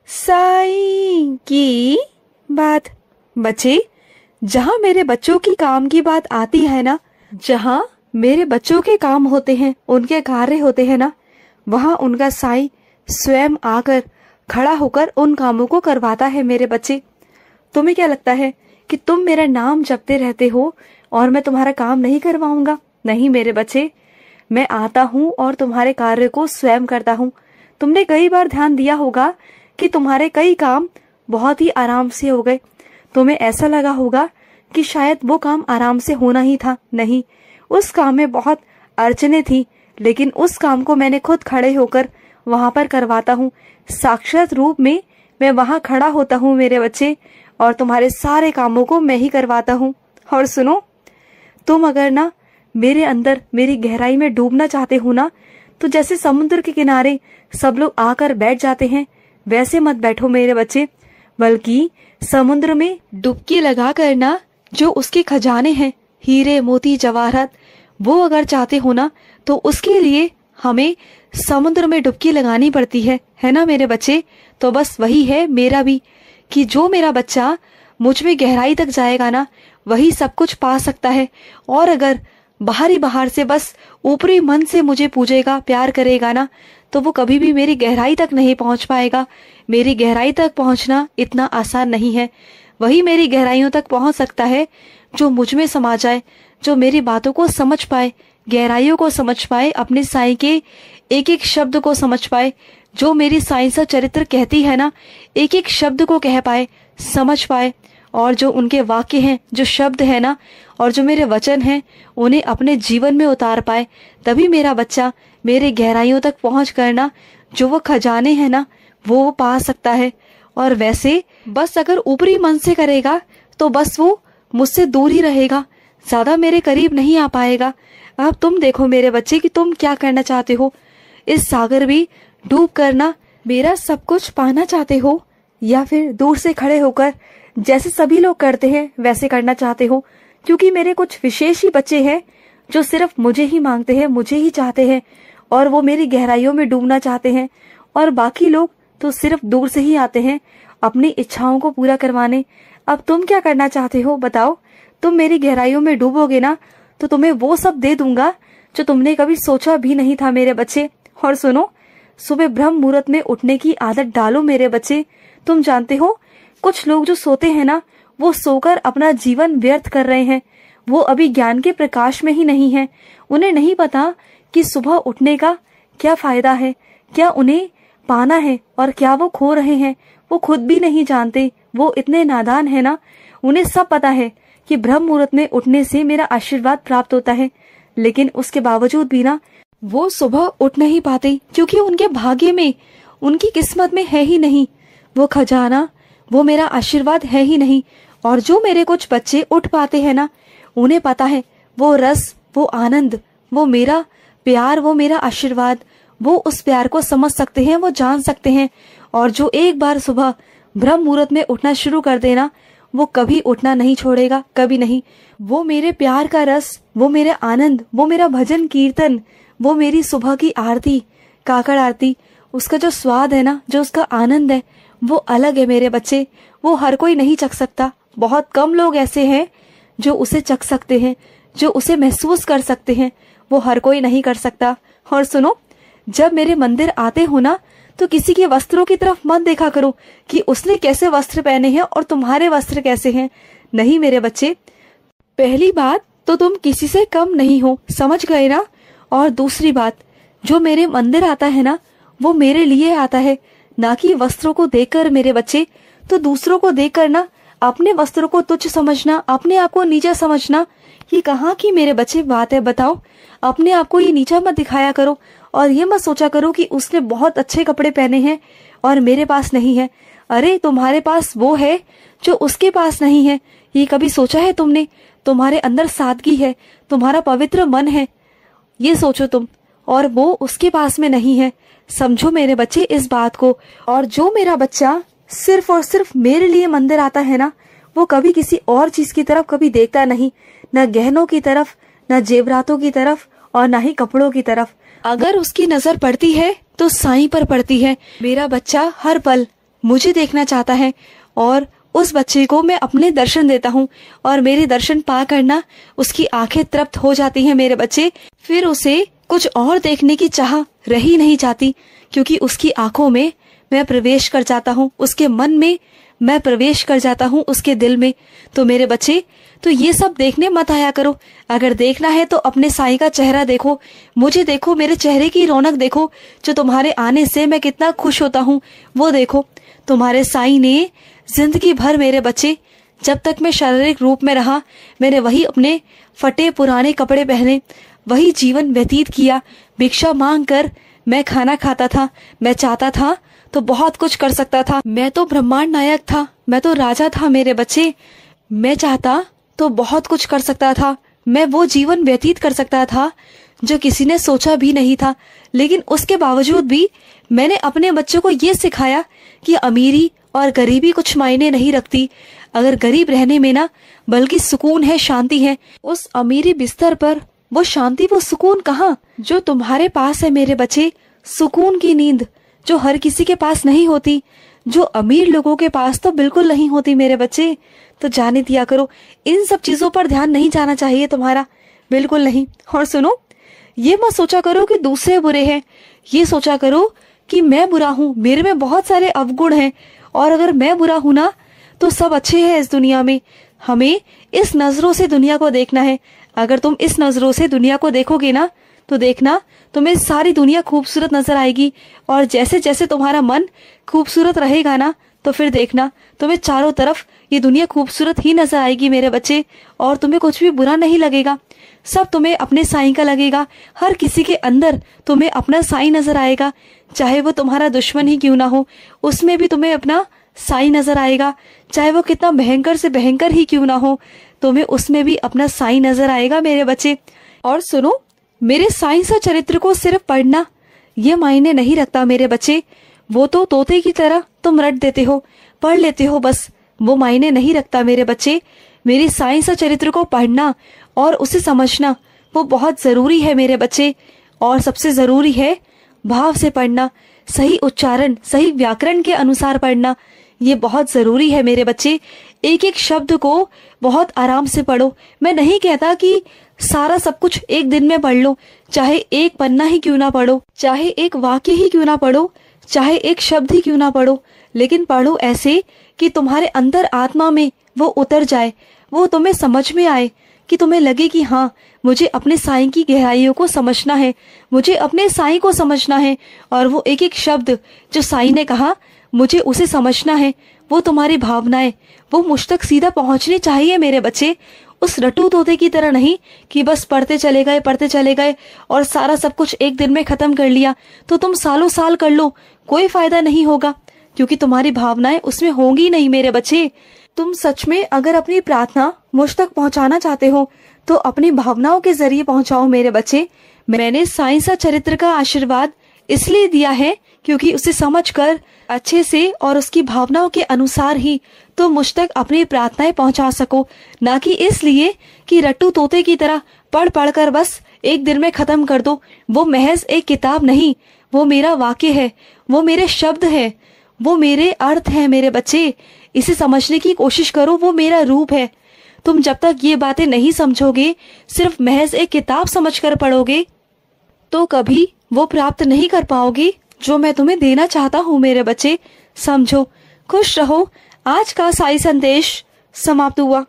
साईं की बात। बच्चे, जहाँ मेरे बच्चों की काम की बात आती है ना, जहाँ मेरे बच्चों के काम होते हैं, उनके कार्य होते हैं ना, वहाँ उनका साईं स्वयं आकर खड़ा होकर उन कामों को करवाता है। मेरे बच्चे, तुम्हें क्या लगता है कि तुम मेरा नाम जपते रहते हो और मैं तुम्हारा काम नहीं करवाऊंगा? नहीं मेरे बच्चे, मैं आता हूँ और तुम्हारे कार्य को स्वयं करता हूँ। तुमने कई बार ध्यान दिया होगा कि तुम्हारे कई काम बहुत ही आराम से हो गए। तुम्हें ऐसा लगा होगा कि शायद वो काम आराम से होना ही था। नहीं, उस काम में बहुत अड़चने थी, लेकिन उस काम को मैंने खुद खड़े होकर वहां पर करवाता हूँ। साक्षात रूप में मैं वहां खड़ा होता हूँ मेरे बच्चे, और तुम्हारे सारे कामों को मैं ही करवाता हूँ। और सुनो, तुम अगर ना मेरे अंदर, मेरी गहराई में डूबना चाहते हो ना, तो जैसे समुद्र के किनारे सब लोग आकर बैठ जाते हैं, वैसे मत बैठो मेरे बच्चे, बल्कि समुद्र में डुबकी लगा कर ना, जो उसके खजाने हैं, हीरे मोती जवाहरात, वो अगर चाहते हो ना, तो उसके लिए हमें समुद्र में डुबकी लगानी पड़ती है ना मेरे बच्चे। तो बस वही है मेरा भी, कि जो मेरा बच्चा मुझ में गहराई तक जाएगा ना, वही सब कुछ पा सकता है। और अगर बाहर से बस ऊपरी मन से मुझे पूजेगा, प्यार करेगा ना, तो वो कभी भी मेरी गहराई तक नहीं पहुंच पाएगा। मेरी गहराई तक पहुंचना इतना आसान नहीं है। वही मेरी गहराइयों तक पहुंच सकता है जो मुझ में समा जाए, जो मेरी बातों को समझ पाए, गहराइयों को समझ पाए, अपने साईं के एक एक शब्द को समझ पाए, जो मेरी साईं सा चरित्र कहती है ना, एक एक शब्द को कह पाए, समझ पाए, और जो उनके वाक्य हैं, जो शब्द है ना, और जो मेरे वचन हैं, उन्हें अपने जीवन में उतार पाए। तभी मेरा बच्चा मेरे गहराइयों तक पहुंच कर ना, जो वो खजाने हैं ना, वो पा सकता है। और वैसे बस अगर ऊपरी मन से करेगा तो बस वो मुझसे दूर ही रहेगा, ज्यादा मेरे करीब नहीं आ पाएगा। अब तुम देखो मेरे बच्चे कि तुम क्या करना चाहते हो। इस सागर भी डूब कर ना मेरा सब कुछ पाना चाहते हो, या फिर दूर से खड़े होकर जैसे सभी लोग करते हैं वैसे करना चाहते हो? क्योंकि मेरे कुछ विशेष ही बच्चे हैं जो सिर्फ मुझे ही मांगते हैं, मुझे ही चाहते हैं, और वो मेरी गहराइयों में डूबना चाहते हैं। और बाकी लोग तो सिर्फ दूर से ही आते हैं अपनी इच्छाओं को पूरा करवाने। अब तुम क्या करना चाहते हो बताओ? तुम मेरी गहराइयों में डूबोगे ना, तो तुम्हें वो सब दे दूंगा जो तुमने कभी सोचा भी नहीं था मेरे बच्चे। और सुनो, सुबह ब्रह्म मुहूर्त में उठने की आदत डालो मेरे बच्चे। तुम जानते हो, कुछ लोग जो सोते हैं ना, वो सोकर अपना जीवन व्यर्थ कर रहे हैं। वो अभी ज्ञान के प्रकाश में ही नहीं है। उन्हें नहीं पता कि सुबह उठने का क्या फायदा है, क्या उन्हें पाना है और क्या वो खो रहे हैं। वो खुद भी नहीं जानते, वो इतने नादान है ना। उन्हें सब पता है कि ब्रह्म मुहूर्त में उठने से मेरा आशीर्वाद प्राप्त होता है, लेकिन उसके बावजूद भी ना वो सुबह उठ नहीं पाते, क्योंकि उनके भाग्य में, उनकी किस्मत में है ही नहीं वो खजाना, वो मेरा आशीर्वाद है ही नहीं। और जो मेरे कुछ बच्चे उठ पाते हैं ना, उन्हें पता है वो रस, वो आनंद, वो मेरा प्यार, वो मेरा आशीर्वाद, वो उस प्यार को समझ सकते हैं, वो जान सकते हैं। और जो एक बार सुबह ब्रह्म मुहूर्त में उठना शुरू कर देना, वो कभी उठना नहीं छोड़ेगा, कभी नहीं। वो मेरे प्यार का रस, वो मेरा आनंद, वो मेरा भजन कीर्तन, वो मेरी सुबह की आरती, काकड़ आरती, उसका जो स्वाद है ना, जो उसका आनंद है, वो अलग है मेरे बच्चे। वो हर कोई नहीं चख सकता। बहुत कम लोग ऐसे हैं जो उसे चख सकते हैं, जो उसे महसूस कर सकते हैं। वो हर कोई नहीं कर सकता। और सुनो, जब मेरे मंदिर आते हो ना, तो किसी के वस्त्रों की तरफ मत देखा करो कि उसने कैसे वस्त्र पहने हैं और तुम्हारे वस्त्र कैसे हैं। नहीं मेरे बच्चे, पहली बात तो तुम किसी से कम नहीं हो, समझ गए ना। और दूसरी बात, जो मेरे मंदिर आता है ना, वो मेरे लिए आता है, ना कि वस्त्रों को देखकर मेरे बच्चे। तो दूसरों को देखकर ना अपने वस्त्रों को तुच्छ समझना, अपने आप को नीचा समझना, ये कहाँ की मेरे बच्चे बात है बताओ। अपने आप को ये नीचा मत दिखाया करो, और ये मत सोचा करो कि उसने बहुत अच्छे कपड़े पहने हैं और मेरे पास नहीं है। अरे तुम्हारे पास वो है जो उसके पास नहीं है, ये कभी सोचा है तुमने? तुम्हारे अंदर सादगी है, तुम्हारा पवित्र मन है, ये सोचो तुम, और वो उसके पास में नहीं है। समझो मेरे बच्चे इस बात को। और जो मेरा बच्चा सिर्फ और सिर्फ मेरे लिए मंदिर आता है ना, वो कभी किसी और चीज की तरफ कभी देखता नहीं, न गहनों की तरफ, न जेवरातों की तरफ, और न ही कपड़ों की तरफ। अगर उसकी नजर पड़ती है तो साईं पर पड़ती है। मेरा बच्चा हर पल, मुझे देखना चाहता है और उस बच्चे को मैं अपने दर्शन देता हूँ और मेरे दर्शन पा करना उसकी आंखें तृप्त हो जाती हैं मेरे बच्चे। फिर उसे कुछ और देखने की चाह रही नहीं जाती, क्योंकि उसकी आंखों में मैं प्रवेश कर जाता हूँ, उसके मन में मैं प्रवेश कर जाता हूँ, उसके दिल में। तो मेरे बच्चे, तो ये सब देखने मत आया करो। अगर देखना है तो अपने साईं का चेहरा देखो, मुझे देखो, मेरे चेहरे की रौनक देखो, जो तुम्हारे आने से मैं कितना खुश होता हूँ वो देखो। तुम्हारे साईं ने जिंदगी भर मेरे बच्चे, जब तक मैं शारीरिक रूप में रहा, मैंने वही अपने फटे पुराने कपड़े पहने, वही जीवन व्यतीत किया। भिक्षा मांग कर मैं खाना खाता था। मैं चाहता था तो बहुत कुछ कर सकता था। मैं तो ब्रह्मांड नायक था, मैं तो राजा था मेरे बच्चे। मैं चाहता तो बहुत कुछ कर सकता था। मैं वो जीवन व्यतीत कर सकता था जो किसी ने सोचा भी नहीं था। लेकिन उसके बावजूद भी मैंने अपने बच्चों को ये सिखाया कि अमीरी और गरीबी कुछ मायने नहीं रखती। अगर गरीब रहने में ना बल्कि सुकून है, शांति है। उस अमीरी बिस्तर पर वो शांति, वो सुकून कहाँ जो तुम्हारे पास है मेरे बच्चे। सुकून की नींद जो हर किसी के पास नहीं होती, जो अमीर लोगों के पास तो बिल्कुल नहीं होती मेरे बच्चे। तो जाने दिया करो, इन सब चीजों पर ध्यान नहीं जाना चाहिए तुम्हारा, बिल्कुल नहीं। और सुनो, ये मत सोचा करो कि दूसरे बुरे हैं, ये सोचा करो कि मैं बुरा हूँ, मेरे में बहुत सारे अवगुण हैं, और अगर मैं बुरा हूं ना तो सब अच्छे हैं इस दुनिया में। हमें इस नजरों से दुनिया को देखना है। अगर तुम इस नजरों से दुनिया को देखोगे ना तो देखना तुम्हें सारी दुनिया खूबसूरत नजर आएगी। और जैसे जैसे तुम्हारा मन खूबसूरत रहेगा ना तो फिर देखना तुम्हें चारों तरफ ये दुनिया खूबसूरत ही नजर आएगी मेरे बच्चे। और तुम्हें कुछ भी बुरा नहीं लगेगा, सब तुम्हें अपने साईं का लगेगा। हर किसी के अंदर तुम्हें अपना साईं नजर आएगा, चाहे वो तुम्हारा दुश्मन ही क्यों ना हो, उसमें भी तुम्हें अपना साईं नजर आएगा। चाहे वो कितना भयंकर से भयंकर ही क्यों ना हो, तुम्हें उसमें भी अपना साईं नजर आएगा मेरे बच्चे। और सुनो, मेरे साईं सा चरित्र को सिर्फ पढ़ना ये मायने नहीं रखता मेरे बच्चे। वो तो तोते की तरह तुम रट देते हो, पढ़ लेते हो, बस वो मायने नहीं रखता मेरे बच्चे। मेरी साईं सा चरित्र को पढ़ना और उसे समझना वो बहुत जरूरी है मेरे बच्चे। और सबसे जरूरी है भाव से पढ़ना, सही उच्चारण, सही व्याकरण के अनुसार पढ़ना, ये बहुत जरूरी है मेरे बच्चे। एक एक शब्द को बहुत आराम से पढ़ो। मैं नहीं कहता कि सारा सब कुछ एक दिन में पढ़ लो, चाहे एक पन्ना ही क्यों ना पढ़ो, चाहे एक वाक्य ही क्यों ना पढ़ो, चाहे एक शब्द ही क्यों ना पढ़ो, लेकिन पढ़ो ऐसे कि तुम्हारे अंदर आत्मा में वो उतर जाए, वो तुम्हें समझ में आए, कि तुम्हें लगे कि हाँ, मुझे अपने साईं की गहराइयों को समझना है, मुझे अपने साईं को समझना है। और वो एक एक शब्द जो साईं ने कहा मुझे उसे समझना है। वो तुम्हारी भावनाएं वो मुझ तक सीधा पहुंचनी चाहिए मेरे बच्चे। उस रटू तोते की तरह नहीं कि बस पढ़ते चले गए और सारा सब कुछ एक दिन में खत्म कर लिया। तो तुम सालों साल कर लो, कोई फायदा नहीं होगा, क्योंकि तुम्हारी भावनाएं उसमें होंगी नहीं मेरे बच्चे। तुम सच में अगर अपनी प्रार्थना मुझ तक पहुंचाना चाहते हो तो अपनी भावनाओं के जरिए पहुंचाओ मेरे बच्चे। मैंने साईं सा चरित्र का आशीर्वाद इसलिए दिया है क्योंकि उसे समझकर अच्छे से और उसकी भावनाओं के अनुसार ही तुम मुझ तक अपनी प्रार्थनाएं पहुंचा सको, ना कि इसलिए कि रट्टू तोते की तरह पढ़ पढ़ कर बस एक दिन में खत्म कर दो। वो महज एक किताब नहीं, वो मेरा वाक्य है, वो मेरे शब्द है, वो मेरे अर्थ है मेरे बच्चे। इसे समझने की कोशिश करो, वो मेरा रूप है। तुम जब तक ये बातें नहीं समझोगे, सिर्फ महज एक किताब समझकर पढ़ोगे, तो कभी वो प्राप्त नहीं कर पाओगे जो मैं तुम्हें देना चाहता हूँ मेरे बच्चे। समझो, खुश रहो। आज का साई संदेश समाप्त हुआ।